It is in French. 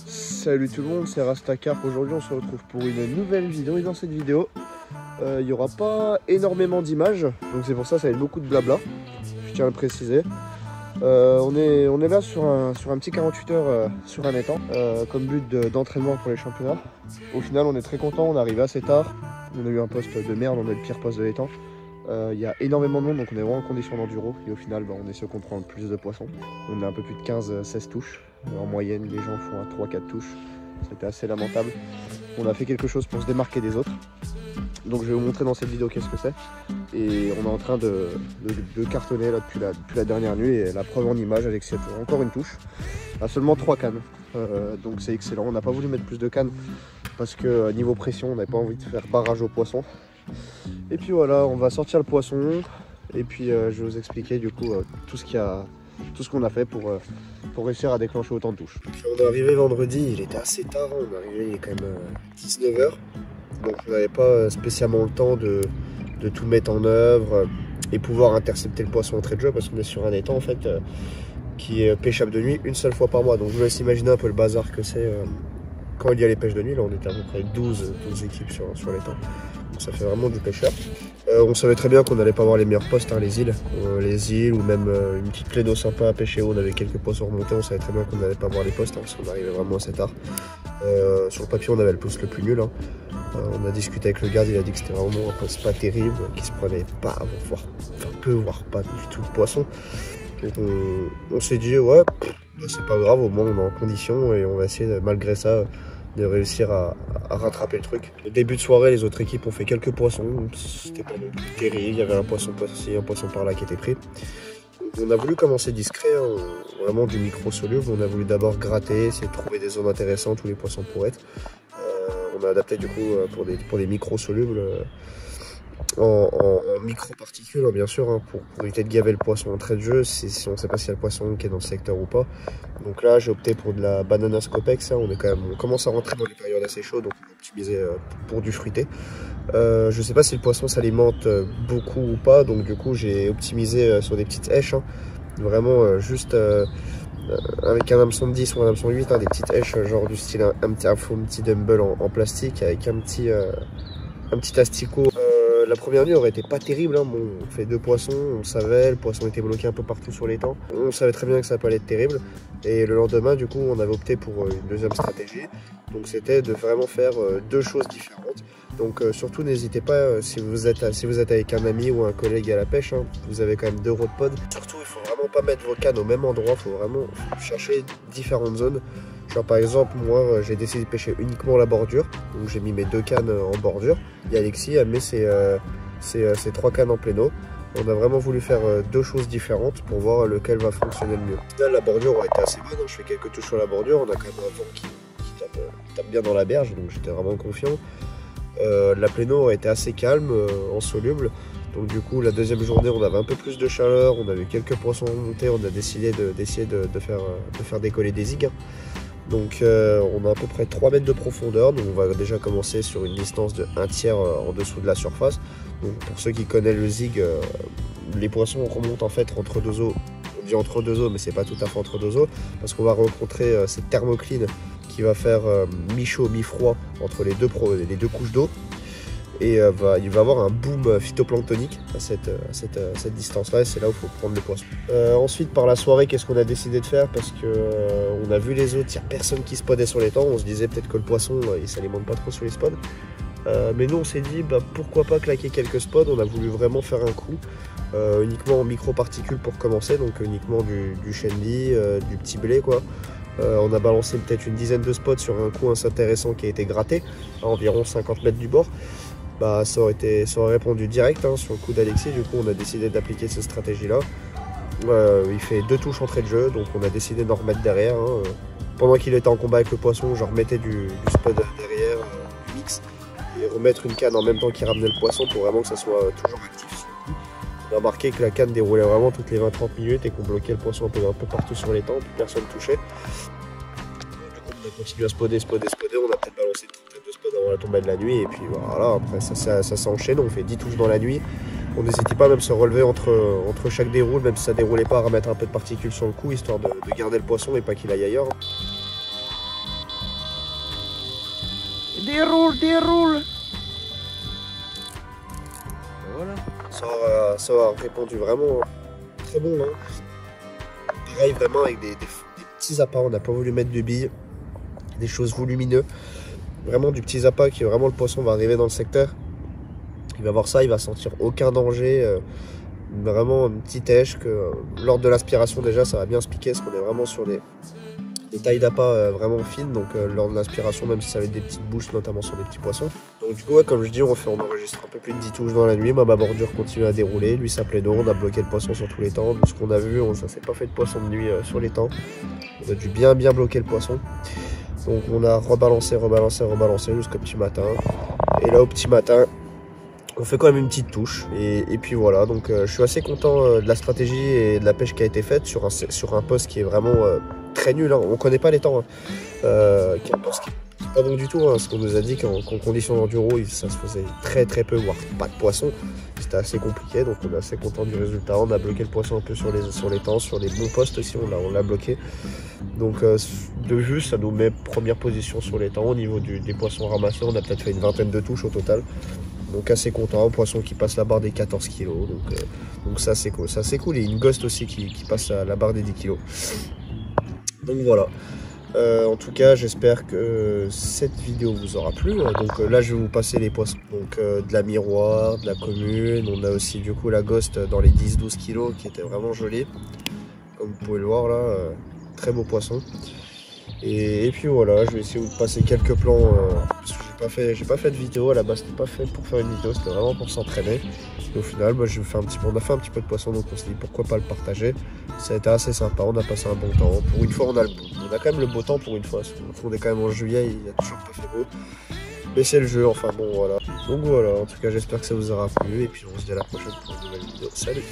Salut tout le monde, c'est Rastacarp. Aujourd'hui on se retrouve pour une nouvelle vidéo et dans cette vidéo il n'y aura pas énormément d'images, donc c'est pour ça va être beaucoup de blabla, je tiens à le préciser. On est là sur un petit 48 heures sur un étang comme but d'entraînement pour les championnats. Au final on est très content, on est arrivé assez tard, on a eu un poste de merde, on a eu le pire poste de l'étang. Il y a énormément de monde, donc on est vraiment en condition d'enduro et au final on est ceux qui prend le plus de poissons. On a un peu plus de 15-16 touches, en moyenne les gens font à 3-4 touches, c'était assez lamentable. On a fait quelque chose pour se démarquer des autres, donc je vais vous montrer dans cette vidéo qu'est-ce que c'est. Et on est en train de cartonner là, depuis la dernière nuit, et la preuve en image avec encore une touche à seulement 3 cannes, donc c'est excellent. On n'a pas voulu mettre plus de cannes parce que niveau pression on n'avait pas envie de faire barrage aux poissons. Et puis voilà, on va sortir le poisson et puis je vais vous expliquer du coup tout ce qu'on a fait pour réussir à déclencher autant de touches. On est arrivé vendredi, il était assez tard, on est arrivé il est quand même 19 h, donc on n'avait pas spécialement le temps de tout mettre en œuvre et pouvoir intercepter le poisson entrée de jeu, parce qu'on est sur un étang en fait qui est pêchable de nuit une seule fois par mois. Donc je vous laisse imaginer un peu le bazar que c'est quand il y a les pêches de nuit. Là on était à peu près 12 équipes sur l'étang. Donc ça fait vraiment du pêcheur. On savait très bien qu'on n'allait pas avoir les meilleurs postes, hein, les îles ou même une petite pléno sympa à pêcher où on avait quelques poissons remontés. On savait très bien qu'on n'allait pas avoir les postes, hein, parce qu'on arrivait vraiment assez tard. Sur le papier on avait le poste le plus nul, hein. On a discuté avec le garde, il a dit que c'était vraiment un poste pas terrible, qui se prenait pas, peu voire pas du tout de poisson. Donc on s'est dit ouais, c'est pas grave, au moins on est en condition et on va essayer malgré ça de réussir à rattraper le truc. Le début de soirée, les autres équipes ont fait quelques poissons, c'était pas non plus terrible, il y avait un poisson par-ci, un poisson par-là qui était pris. On a voulu commencer discret, hein, vraiment du micro soluble. On a voulu d'abord gratter, essayer de trouver des zones intéressantes où les poissons pourraient être. On a adapté du coup pour des micro solubles en micro-particules, hein, bien sûr, hein, pour éviter de gaver le poisson en trait de jeu si on ne sait pas s'il y a le poisson qui est dans le secteur ou pas. Donc là j'ai opté pour de la banana scopex, hein. On commence à rentrer dans les périodes assez chaudes, donc on va optimiser pour du fruité. Je ne sais pas si le poisson s'alimente beaucoup ou pas, donc du coup j'ai optimisé sur des petites hèches, hein, vraiment juste avec un hameçon de 10 ou un hameçon de 8, hein, des petites hèches genre du style un petit dumbbell en plastique avec un petit asticot. La première nuit aurait été pas terrible, hein. Bon, on fait 2 poissons, on savait, le poisson était bloqué un peu partout sur l'étang. On savait très bien que ça allait être terrible. Et le lendemain, du coup, on avait opté pour une deuxième stratégie. Donc c'était de vraiment faire 2 choses différentes. Donc surtout n'hésitez pas, si vous êtes avec un ami ou un collègue à la pêche, hein, vous avez quand même 2 rod pods. Surtout il faut vraiment pas mettre vos cannes au même endroit, il faut vraiment chercher différentes zones. Genre par exemple moi j'ai décidé de pêcher uniquement la bordure, donc j'ai mis mes 2 cannes en bordure. Et Alexis a mis ses 3 cannes en pléno. On a vraiment voulu faire 2 choses différentes pour voir lequel va fonctionner le mieux. Au final la bordure aurait été assez bonne, hein. Je fais quelques touches sur la bordure, on a quand même un vent qui tape bien dans la berge, donc j'étais vraiment confiant. La pléno aurait été assez calme, en soluble. Donc du coup la deuxième journée on avait un peu plus de chaleur, on avait quelques poissons remontés, on a décidé d'essayer de faire décoller des zigs. Donc on a à peu près 3 mètres de profondeur, donc on va déjà commencer sur une distance de 1/3 en dessous de la surface. Donc pour ceux qui connaissent le zig, les poissons remontent en fait entre 2 eaux. On dit entre 2 eaux mais c'est pas tout à fait entre 2 eaux, parce qu'on va rencontrer cette thermocline qui va faire mi-chaud, mi-froid entre les deux couches d'eau. Et il va avoir un boom phytoplanctonique à cette distance-là, et c'est là où il faut prendre le poisson. Ensuite, par la soirée, qu'est-ce qu'on a décidé de faire? Parce que on a vu les autres, il n'y a personne qui spottait sur l'étang. On se disait peut-être que le poisson, il s'alimente pas trop sur les spots. Mais nous, on s'est dit, pourquoi pas claquer quelques spots. On a voulu vraiment faire un coup, uniquement en micro-particules pour commencer, donc uniquement du shandy, du petit blé, quoi. On a balancé peut-être une dizaine de spots sur un coup assez intéressant qui a été gratté à environ 50 mètres du bord. Ça aurait répondu direct, hein, sur le coup d'Alexis. Du coup on a décidé d'appliquer cette stratégie là. Il fait 2 touches entrée de jeu, donc on a décidé d'en remettre derrière, hein. Pendant qu'il était en combat avec le poisson, je remettais du spot derrière, du mix, et remettre une canne en même temps qu'il ramenait le poisson pour vraiment que ça soit toujours actif. On a remarqué que la canne déroulait vraiment toutes les 20-30 minutes et qu'on bloquait le poisson un peu partout sur l'étang, plus personne touchait. Du coup on a continué à spoder, on a peut-être balancé une trentaine de spots avant la tombée de la nuit, et puis voilà, après ça s'enchaîne, on fait 10 touches dans la nuit, On n'hésitait pas à même se relever entre chaque déroule, même si ça déroulait pas, à remettre un peu de particules sur le cou, histoire de garder le poisson et pas qu'il aille ailleurs. Déroule, déroule. Voilà. Ça a répondu vraiment très bon. Hein. Pareil, vraiment avec des petits appâts, on n'a pas voulu mettre de billes, des choses volumineuses. Vraiment du petit appât qui vraiment le poisson va arriver dans le secteur. Il va voir ça, il va sentir aucun danger. Vraiment une petite èche que lors de l'aspiration déjà ça va bien se piquer parce qu'on est vraiment sur des tailles d'appât vraiment fines. Donc lors de l'aspiration, même si ça va être des petites bouches, notamment sur des petits poissons. Donc du coup, ouais, comme je dis, on enregistre un peu plus de 10 touches dans la nuit. Moi, ma bordure continue à dérouler. Lui, ça plaît d'eau. On a bloqué le poisson sur tous les temps. De ce qu'on a vu, ça s'est pas fait de poisson de nuit sur les temps. On a dû bien bloquer le poisson. Donc on a rebalancé jusqu'au petit matin. Et là, au petit matin, on fait quand même une petite touche. Et puis voilà, donc je suis assez content de la stratégie et de la pêche qui a été faite sur un poste qui est vraiment très nul. Hein. On connaît pas les temps. Hein. Qui est un poste qui est pas bon du tout. Hein. Ce qu'on nous a dit qu'en conditions d'enduro, ça se faisait très peu, voire pas de poisson. C'était assez compliqué, donc on est assez content du résultat. On a bloqué le poisson un peu sur les temps, sur les bons postes aussi, on l'a bloqué. Donc de vue, ça nous met première position sur les temps. Au niveau des poissons ramassés, on a peut-être fait une vingtaine de touches au total. Donc assez content, un poisson qui passe la barre des 14 kg. Donc ça c'est cool. Ça c'est cool. Et une ghost aussi qui passe à la barre des 10 kg. Donc voilà. En tout cas, j'espère que cette vidéo vous aura plu. Donc là, je vais vous passer les poissons. Donc de la miroir, de la commune. On a aussi du coup la ghost dans les 10-12 kg qui était vraiment jolie. Comme vous pouvez le voir là, très beau poisson. Et puis voilà, je vais essayer de vous passer quelques plans. Parce que j'ai pas fait de vidéo à la base. C'était pas fait pour faire une vidéo, c'était vraiment pour s'entraîner. Et au final, bah, on a fait un petit peu de poisson, donc on s'est dit pourquoi pas le partager. Ça a été assez sympa, on a passé un bon temps. Pour une fois, on a quand même le beau temps pour une fois. On est quand même en juillet, il a toujours pas fait beau. Mais c'est le jeu, enfin bon, voilà. Donc voilà, en tout cas, j'espère que ça vous aura plu. Et puis on se dit à la prochaine pour une nouvelle vidéo. Salut!